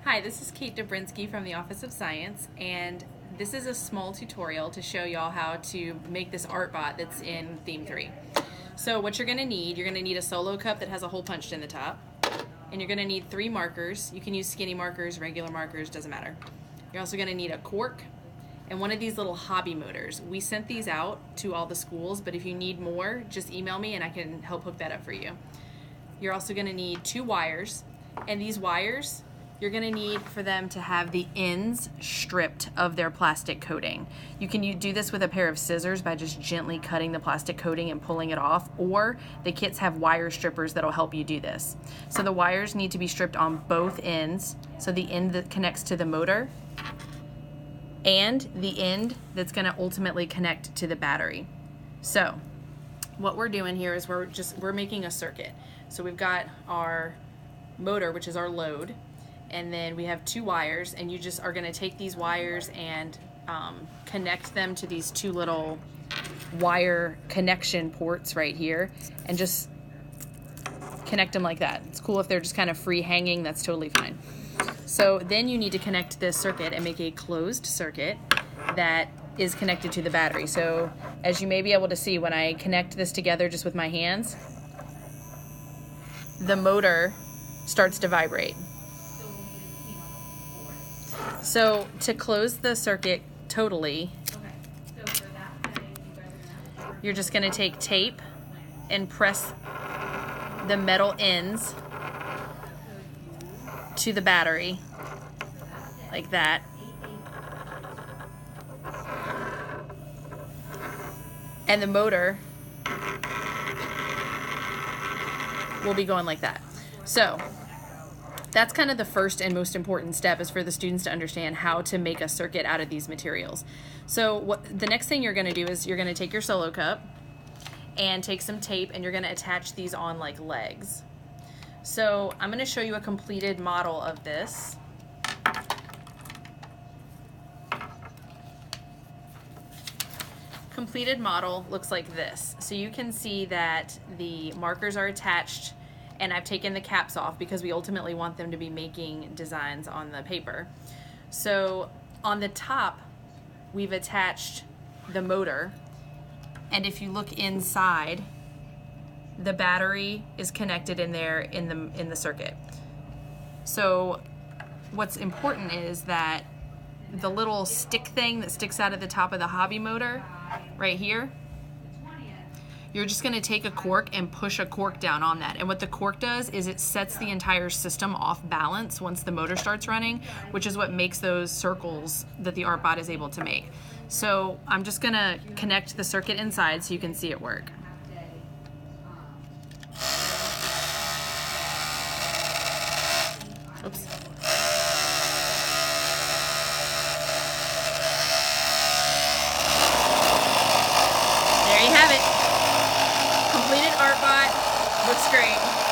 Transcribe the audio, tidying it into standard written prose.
Hi, this is Kate Dobrinsky from the Office of Science, and this is a small tutorial to show y'all how to make this art bot that's in Theme 3. So what you're going to need a solo cup that has a hole punched in the top, and you're going to need 3 markers. You can use skinny markers, regular markers, doesn't matter. You're also going to need a cork and one of these little hobby motors. We sent these out to all the schools, but if you need more, just email me and I can help hook that up for you. You're also going to need 2 wires, and these wires you're going to need for them to have the ends stripped of their plastic coating. You can do this with a pair of scissors by just gently cutting the plastic coating and pulling it off, or the kits have wire strippers that'll help you do this. So the wires need to be stripped on both ends, so the end that connects to the motor and the end that's going to ultimately connect to the battery. So what we're doing here is we're making a circuit. So we've got our motor, which is our load, and then we have 2 wires, and you just are going to take these wires and connect them to these 2 little wire connection ports right here, and just connect them like that. It's cool if they're just kind of free hanging, that's totally fine. So then you need to connect this circuit and make a closed circuit that is connected to the battery. So as you may be able to see, when I connect this together just with my hands, the motor starts to vibrate. So to close the circuit totally, you're just going to take tape and press the metal ends to the battery like that. And the motor will be going like that. So that's kind of the first and most important step, is for the students to understand how to make a circuit out of these materials. So the next thing you're going to do is you're going to take your solo cup and take some tape, and you're going to attach these on like legs. So I'm going to show you a completed model of this. Completed model looks like this. So you can see that the markers are attached, and I've taken the caps off because we ultimately want them to be making designs on the paper. So on the top, we've attached the motor, and if you look inside, the battery is connected in there in the circuit. So what's important is that the little stick thing that sticks out of the top of the hobby motor right here, you're just going to take a cork and push a cork down on that. And what the cork does is it sets the entire system off balance once the motor starts running, which is what makes those circles that the art bot is able to make. So I'm just going to connect the circuit inside so you can see it work. Oops. There you have it. Completed art bot. Looks great.